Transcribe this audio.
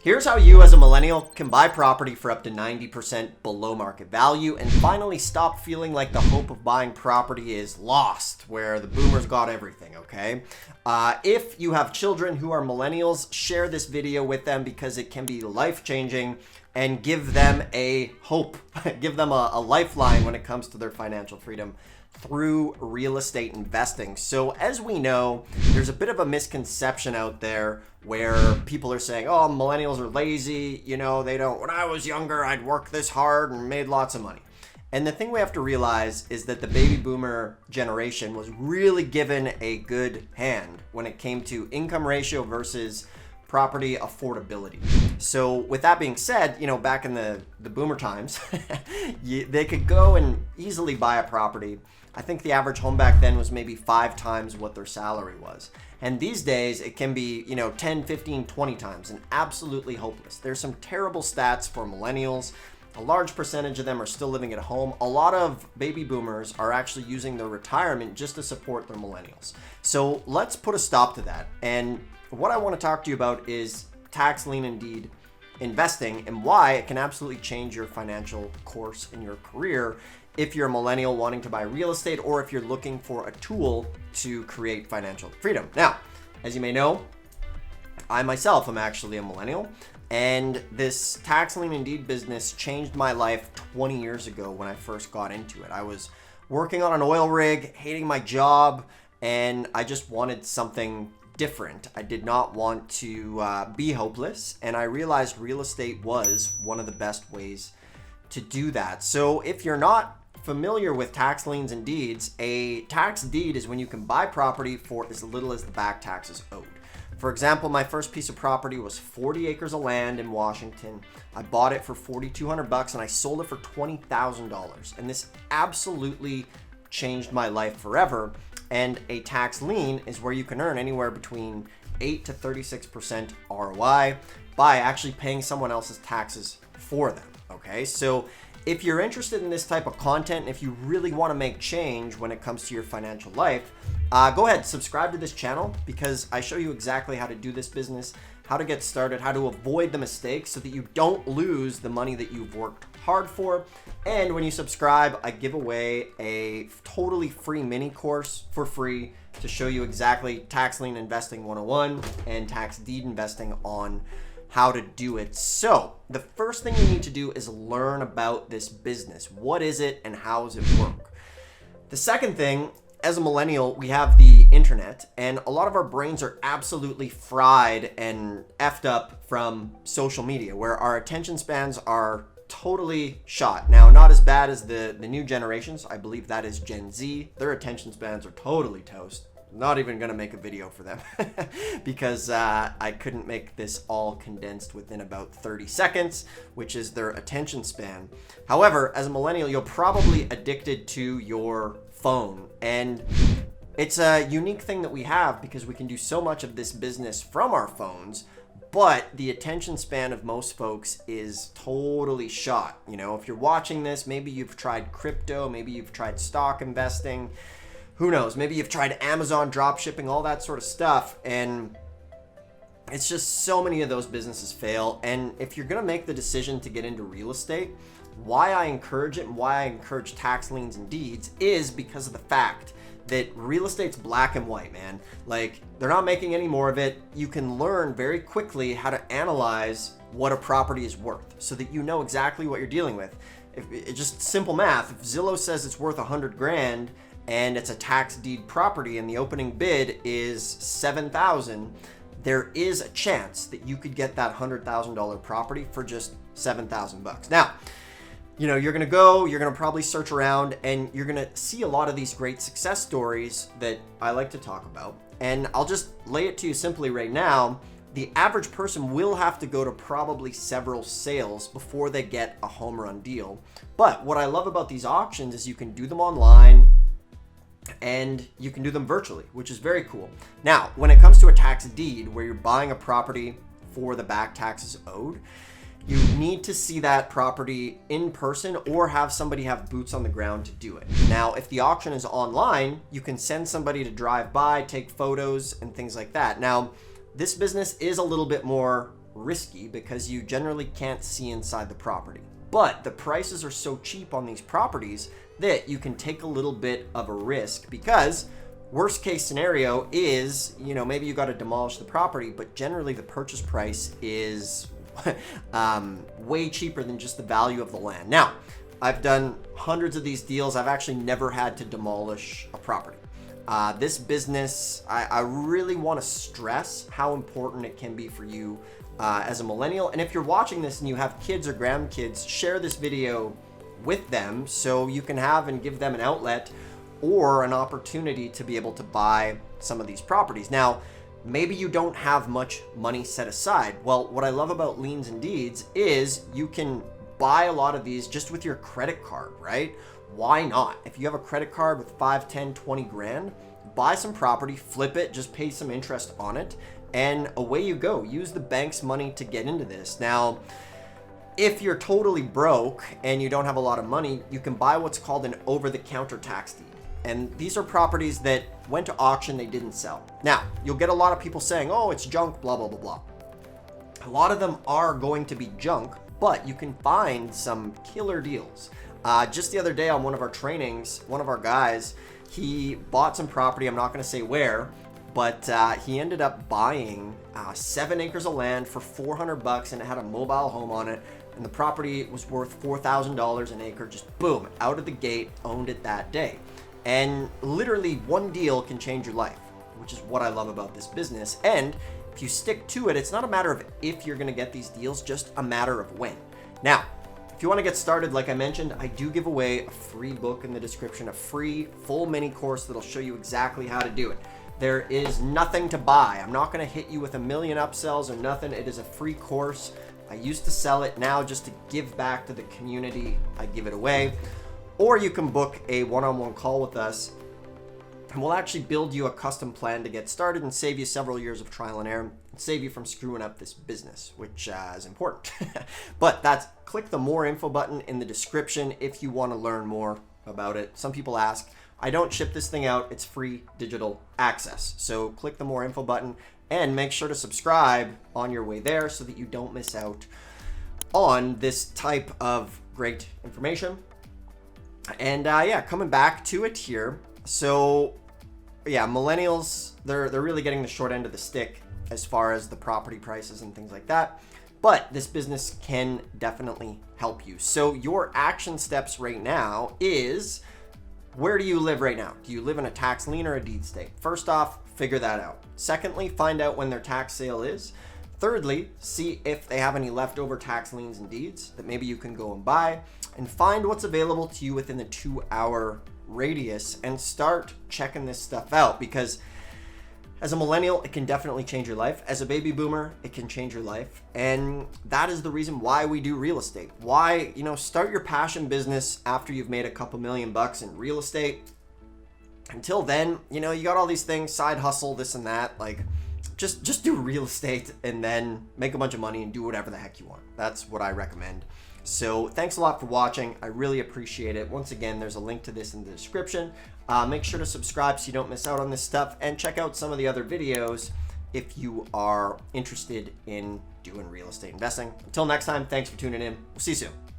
Here's how you as a millennial can buy property for up to 90% below market value and finally stop feeling like the hope of buying property is lost, where the boomers got everything, okay? If you have children who are millennials, share this video with them because it can be life-changing and give them a hope, give them a lifeline when it comes to their financial freedom through real estate investing. So as we know, there's a bit of a misconception out there where people are saying, oh, millennials are lazy, you know, they don't, when I was younger, I'd work this hard and made lots of money. And the thing we have to realize is that the baby boomer generation was really given a good hand when it came to income ratio versus property affordability. So with that being said, you know, back in the boomer times, they could go and easily buy a property. I think the average home back then was maybe 5 times what their salary was. And these days it can be, you know, 10, 15, 20 times and absolutely hopeless. There's some terrible stats for millennials. A large percentage of them are still living at home. A lot of baby boomers are actually using their retirement just to support their millennials. So let's put a stop to that. And what I want to talk to you about is tax lien and deed investing and why it can absolutely change your financial course in your career if you're a millennial wanting to buy real estate or if you're looking for a tool to create financial freedom. Now, as you may know, I myself am actually a millennial, and this tax lien and deed business changed my life 20 years ago when I first got into it. I was working on an oil rig, hating my job, and I just wanted something different. I did not want to be hopeless, and I realized real estate was one of the best ways to do that. So if you're not familiar with tax liens and deeds, a tax deed is when you can buy property for as little as the back taxes owed. For example, my first piece of property was 40 acres of land in Washington. I bought it for $4,200 and I sold it for $20,000. And this absolutely changed my life forever. And a tax lien is where you can earn anywhere between 8 to 36% ROI by actually paying someone else's taxes for them. Okay, so if you're interested in this type of content, and if you really want to make change when it comes to your financial life, go ahead, subscribe to this channel because I show you exactly how to do this business, how to get started, how to avoid the mistakes so that you don't lose the money that you've worked hard for. And when you subscribe, I give away a totally free mini course for free to show you exactly tax lien investing 101 and tax deed investing on how to do it. So the first thing you need to do is learn about this business. What is it and how does it work? The second thing, as a millennial, we have the internet, and a lot of our brains are absolutely fried and effed up from social media, where our attention spans are totally shot. Now, not as bad as the new generations. I believe that is Gen Z. Their attention spans are totally toast. Not even gonna make a video for them because I couldn't make this all condensed within about 30 seconds, which is their attention span. However, as a millennial, you're probably addicted to your phone, and it's a unique thing that we have because we can do so much of this business from our phones, but the attention span of most folks is totally shot. You know, if you're watching this, maybe you've tried crypto, maybe you've tried stock investing, who knows, maybe you've tried Amazon drop shipping, all that sort of stuff, and it's just so many of those businesses fail. And if you're gonna make the decision to get into real estate, why I encourage it and why I encourage tax liens and deeds is because of the fact that real estate's black and white, man. Like, they're not making any more of it. You can learn very quickly how to analyze what a property is worth so that you know exactly what you're dealing with. If it's just simple math. If Zillow says it's worth 100 grand and it's a tax deed property and the opening bid is 7,000, there is a chance that you could get that $100,000 property for just 7,000 bucks. Now, you know, you're gonna probably search around and you're gonna see a lot of these great success stories that I like to talk about. And I'll just lay it to you simply right now. The average person will have to go to probably several sales before they get a home run deal. But what I love about these auctions is you can do them online and you can do them virtually, which is very cool. Now, when it comes to a tax deed where you're buying a property for the back taxes owed, you need to see that property in person or have somebody have boots on the ground to do it. Now, if the auction is online, you can send somebody to drive by, take photos and things like that. Now, this business is a little bit more risky because you generally can't see inside the property. But the prices are so cheap on these properties that you can take a little bit of a risk, because worst case scenario is, maybe you got to demolish the property, but generally the purchase price is way cheaper than just the value of the land. Now, I've done hundreds of these deals. I've actually never had to demolish a property. This business, I really want to stress how important it can be for you as a millennial. And if you're watching this and you have kids or grandkids, share this video with them so you can have and give them an outlet or an opportunity to be able to buy some of these properties. Now, maybe you don't have much money set aside. Well, what I love about Liens and Deeds is you can buy a lot of these just with your credit card, right? Why not? If you have a credit card with 5, 10, 20 grand, buy some property, flip it, just pay some interest on it, and away you go. Use the bank's money to get into this. Now, if you're totally broke and you don't have a lot of money, you can buy what's called an over-the-counter tax deed. And these are properties that went to auction, they didn't sell. Now, you'll get a lot of people saying, oh, it's junk, blah, blah, blah, blah. A lot of them are going to be junk, but you can find some killer deals. Just the other day on one of our trainings, one of our guys, he bought some property, I'm not gonna say where, but he ended up buying 7 acres of land for $400, and it had a mobile home on it, and the property was worth $4,000 an acre, just boom, out of the gate, owned it that day. And literally one deal can change your life, which is what I love about this business. And if you stick to it, it's not a matter of if you're gonna get these deals, just a matter of when. Now, if you wanna get started, like I mentioned, I do give away a free book in the description, a free full mini course that'll show you exactly how to do it. There is nothing to buy. I'm not gonna hit you with a million upsells or nothing. It is a free course. I used to sell it. Now, just to give back to the community, I give it away. Or you can book a one-on-one call with us, and we'll actually build you a custom plan to get started and save you several years of trial and error, and save you from screwing up this business, which is important. But click the more info button in the description if you want to learn more about it. Some people ask. I don't ship this thing out. It's free digital access. So click the more info button and make sure to subscribe on your way there so that you don't miss out on this type of great information. And coming back to it here. So yeah, millennials, they're really getting the short end of the stick as far as the property prices and things like that. But this business can definitely help you. So your action steps right now is, where do you live right now? Do you live in a tax lien or a deed state? First off, figure that out. Secondly, find out when their tax sale is. Thirdly, see if they have any leftover tax liens and deeds that maybe you can go and buy, and find what's available to you within the 2-hour radius and start checking this stuff out, because as a millennial, it can definitely change your life. As a baby boomer, it can change your life. And that is the reason why we do real estate. Why, start your passion business after you've made a couple $1,000,000 in real estate. Until then, you got all these things, side hustle, this and that, like just do real estate and then make a bunch of money and do whatever the heck you want. That's what I recommend. So thanks a lot for watching. I really appreciate it. Once again, there's a link to this in the description. Make sure to subscribe so you don't miss out on this stuff, and check out some of the other videos if you are interested in doing real estate investing. Until next time, thanks for tuning in. We'll see you soon.